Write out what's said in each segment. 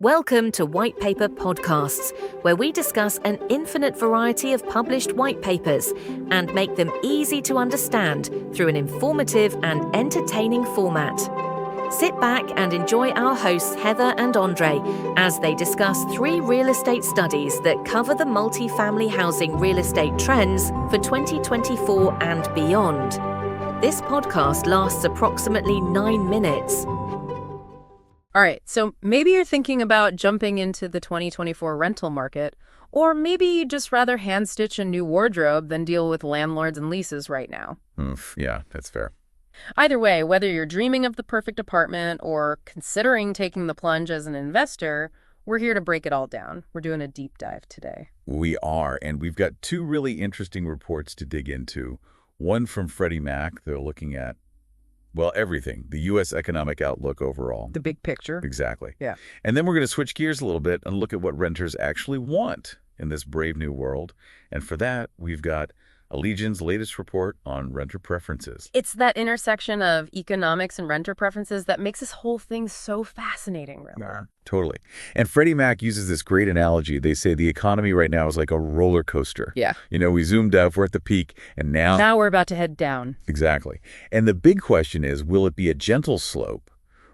Welcome to White Paper Podcasts, where we discuss an infinite variety of published white papers and make them easy to understand through an informative and entertaining format. Sit back and enjoy our hosts Heather and Andre as they discuss 3 real estate studies that cover the multifamily housing real estate trends for 2024 and beyond. This podcast lasts approximately 9 minutes. All right, so maybe you're thinking about jumping into the 2024 rental market, or maybe you'd just rather hand-stitch a new wardrobe than deal with landlords and leases right now. Yeah, that's fair. Either way, whether you're dreaming of the perfect apartment or considering taking the plunge as an investor, we're here to break it all down. We're doing a deep dive today. We are, and we've got 2 really interesting reports to dig into. One from Freddie Mac. They're looking at, well, everything, the U.S. economic outlook overall. The big picture. Exactly. Yeah. And then we're going to switch gears a little bit and look at what renters actually want in this brave new world. And for that, we've got Allegion's latest report on renter preferences. It's that intersection of economics and renter preferences that makes this whole thing so fascinating, really. Totally. And Freddie Mac uses this great analogy. They say the economy right now is like a roller coaster. Yeah. You know, we zoomed up, we're at the peak, and now we're about to head down. Exactly. And the big question is, will it be a gentle slope,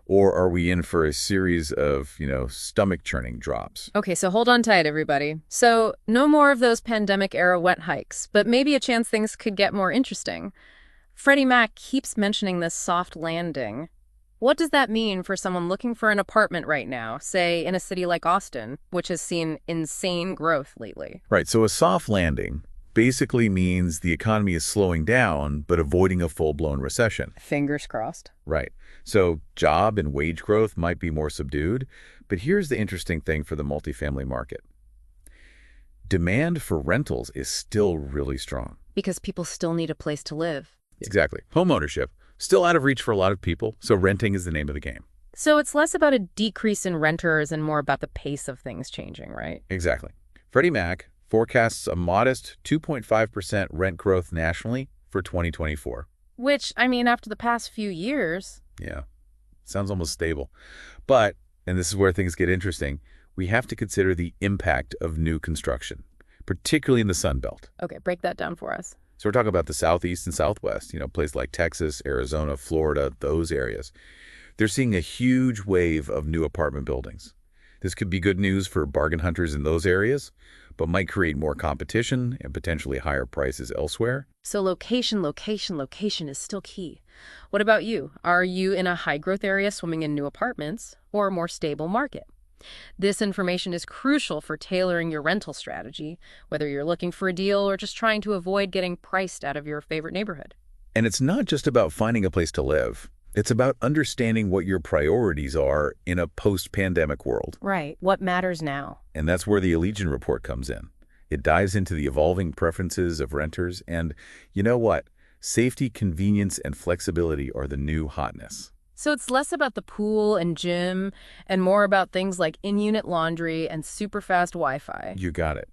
or are we in for a series of, stomach-churning drops? Okay, so hold on tight, everybody. So no more of those pandemic-era wet hikes, but maybe a chance things could get more interesting. Freddie Mac keeps mentioning this soft landing. What does that mean for someone looking for an apartment right now, say in a city like Austin, which has seen insane growth lately? Right, so a soft landing basically means the economy is slowing down, but avoiding a full-blown recession. Fingers crossed. Right. So job and wage growth might be more subdued, but here's the interesting thing for the multifamily market. Demand for rentals is still really strong. Because people still need a place to live. Exactly. Homeownership, still out of reach for a lot of people, so renting is the name of the game. So it's less about a decrease in renters and more about the pace of things changing, right? Exactly. Freddie Mac forecasts a modest 2.5% rent growth nationally for 2024. Which, after the past few years... Yeah, sounds almost stable. But, and this is where things get interesting, we have to consider the impact of new construction, particularly in the Sun Belt. Okay, break that down for us. So we're talking about the Southeast and Southwest, places like Texas, Arizona, Florida, those areas. They're seeing a huge wave of new apartment buildings. This could be good news for bargain hunters in those areas, but might create more competition and potentially higher prices elsewhere. So location is still key. What about you? Are you in a high-growth area swimming in new apartments or a more stable market? This information is crucial for tailoring your rental strategy, whether you're looking for a deal or just trying to avoid getting priced out of your favorite neighborhood. And it's not just about finding a place to live. It's about understanding what your priorities are in a post-pandemic world. Right. What matters now? And that's where the Allegion report comes in. It dives into the evolving preferences of renters, and you know what? Safety, convenience, and flexibility are the new hotness. So it's less about the pool and gym and more about things like in-unit laundry and super fast Wi-Fi. You got it.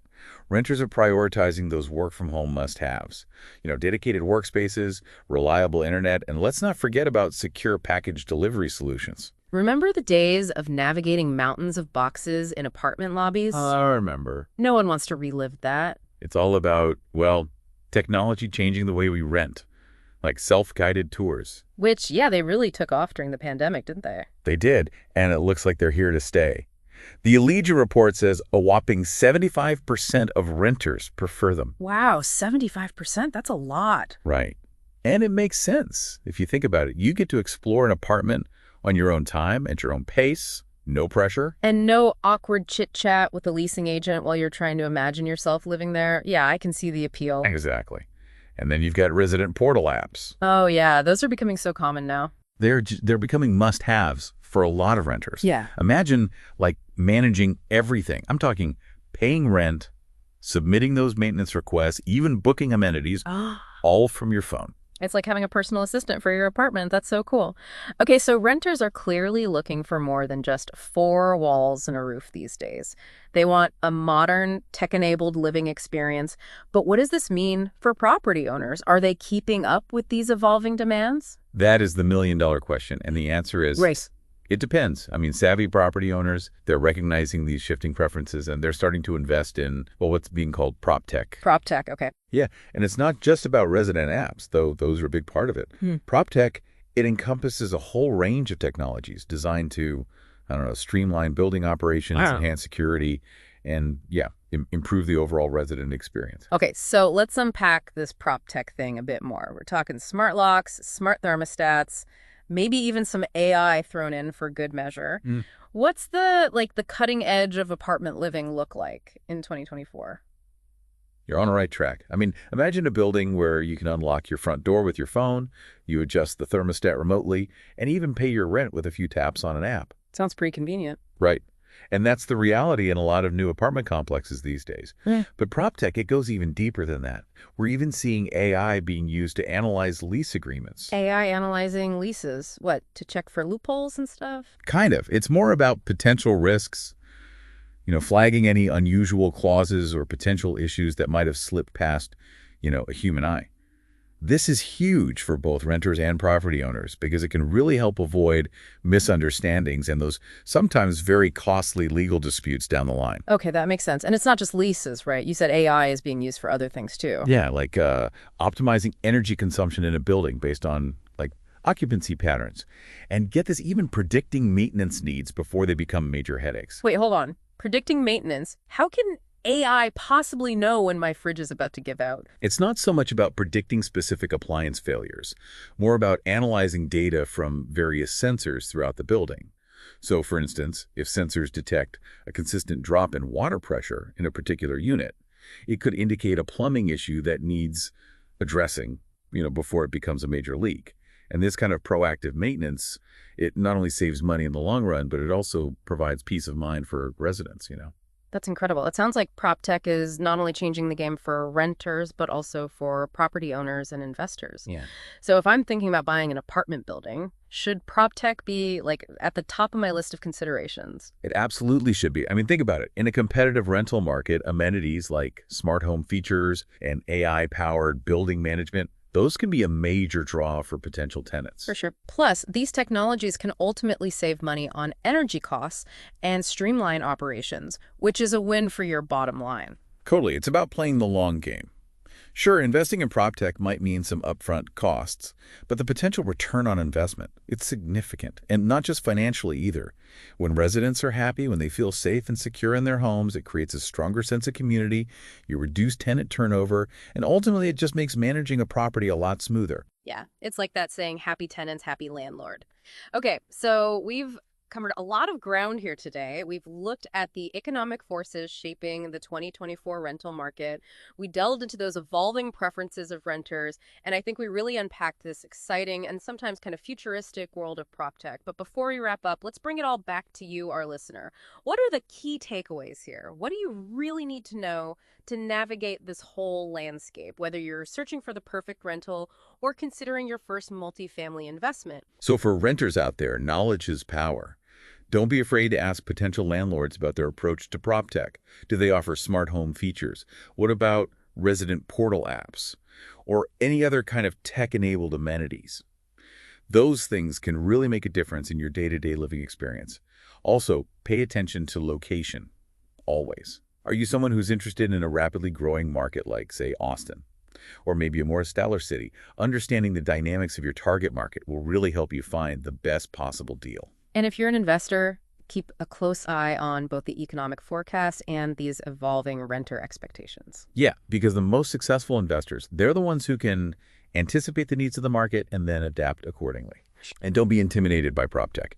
Renters are prioritizing those work-from-home must-haves. Dedicated workspaces, reliable internet, and let's not forget about secure package delivery solutions. Remember the days of navigating mountains of boxes in apartment lobbies? I remember. No one wants to relive that. It's all about, technology changing the way we rent, like self-guided tours. Which, yeah, they really took off during the pandemic, didn't they? They did, and it looks like they're here to stay. The Allegion report says a whopping 75% of renters prefer them. Wow, 75%? That's a lot. Right. And it makes sense. If you think about it, you get to explore an apartment on your own time, at your own pace, no pressure. And no awkward chit-chat with a leasing agent while you're trying to imagine yourself living there. Yeah, I can see the appeal. Exactly. And then you've got resident portal apps. Oh, yeah. Those are becoming so common now. They're becoming must-haves for a lot of renters. Yeah. Imagine, managing everything. I'm talking paying rent, submitting those maintenance requests, even booking amenities, all from your phone. It's like having a personal assistant for your apartment. That's so cool. Okay, so renters are clearly looking for more than just 4 walls and a roof these days. They want a modern, tech-enabled living experience. But what does this mean for property owners? Are they keeping up with these evolving demands? That is the million-dollar question, and the answer is... Race. It depends. I mean, savvy property owners, they're recognizing these shifting preferences and they're starting to invest in, well, what's being called Proptech. Proptech, okay. Yeah, and it's not just about resident apps, though those are a big part of it. Proptech, it encompasses a whole range of technologies designed to, I don't know, streamline building operations, enhance security, and yeah, improve the overall resident experience. Okay, so let's unpack this Proptech thing a bit more. We're talking smart locks, smart thermostats, maybe even some AI thrown in for good measure. What's the cutting edge of apartment living look like in 2024? You're on the right track. I mean, imagine a building where you can unlock your front door with your phone, you adjust the thermostat remotely, and even pay your rent with a few taps on an app. Sounds pretty convenient. Right. And that's the reality in a lot of new apartment complexes these days. But PropTech, it goes even deeper than that. We're even seeing AI being used to analyze lease agreements. AI analyzing leases, what, to check for loopholes and stuff? Kind of. It's more about potential risks, flagging any unusual clauses or potential issues that might have slipped past, a human eye. This is huge for both renters and property owners because it can really help avoid misunderstandings and those sometimes very costly legal disputes down the line. Okay, that makes sense. And it's not just leases, right? You said AI is being used for other things too. Yeah, like optimizing energy consumption in a building based on occupancy patterns. And get this, even predicting maintenance needs before they become major headaches. Wait, hold on. Predicting maintenance. How can AI possibly know when my fridge is about to give out? It's not so much about predicting specific appliance failures, more about analyzing data from various sensors throughout the building. So, for instance, if sensors detect a consistent drop in water pressure in a particular unit, it could indicate a plumbing issue that needs addressing, before it becomes a major leak. And this kind of proactive maintenance, it not only saves money in the long run, but it also provides peace of mind for residents, That's incredible. It sounds like PropTech is not only changing the game for renters, but also for property owners and investors. Yeah. So if I'm thinking about buying an apartment building, should PropTech be at the top of my list of considerations? It absolutely should be. I mean, think about it. In a competitive rental market, amenities like smart home features and AI-powered building management, those can be a major draw for potential tenants. For sure. Plus, these technologies can ultimately save money on energy costs and streamline operations, which is a win for your bottom line. Totally. It's about playing the long game. Sure, investing in PropTech might mean some upfront costs, but the potential return on investment, it's significant, and not just financially either. When residents are happy, when they feel safe and secure in their homes, it creates a stronger sense of community, you reduce tenant turnover, and ultimately it just makes managing a property a lot smoother. Yeah, it's like that saying, happy tenants, happy landlord. Okay, so we've covered a lot of ground here today. We've looked at the economic forces shaping the 2024 rental market. We delved into those evolving preferences of renters, and I think we really unpacked this exciting and sometimes kind of futuristic world of PropTech. But before we wrap up, let's bring it all back to you, our listener. What are the key takeaways here? What do you really need to know to navigate this whole landscape, whether you're searching for the perfect rental or considering your first multifamily investment? So for renters out there, knowledge is power. Don't be afraid to ask potential landlords about their approach to PropTech. Do they offer smart home features? What about resident portal apps? Or any other kind of tech-enabled amenities? Those things can really make a difference in your day-to-day living experience. Also, pay attention to location, always. Are you someone who's interested in a rapidly growing market like, say, Austin? Or maybe a more stellar city? Understanding the dynamics of your target market will really help you find the best possible deal. And if you're an investor, keep a close eye on both the economic forecast and these evolving renter expectations. Yeah, because the most successful investors, they're the ones who can anticipate the needs of the market and then adapt accordingly. And don't be intimidated by PropTech.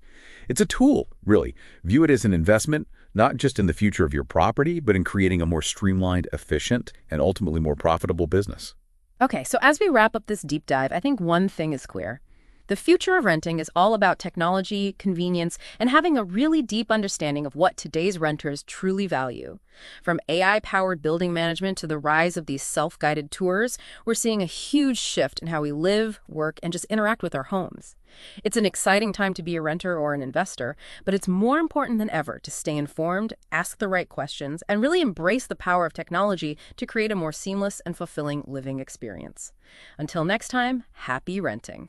It's a tool, really. View it as an investment, not just in the future of your property, but in creating a more streamlined, efficient, and ultimately more profitable business. Okay, so as we wrap up this deep dive, I think one thing is clear. The future of renting is all about technology, convenience, and having a really deep understanding of what today's renters truly value. From AI-powered building management to the rise of these self-guided tours, we're seeing a huge shift in how we live, work, and just interact with our homes. It's an exciting time to be a renter or an investor, but it's more important than ever to stay informed, ask the right questions, and really embrace the power of technology to create a more seamless and fulfilling living experience. Until next time, happy renting.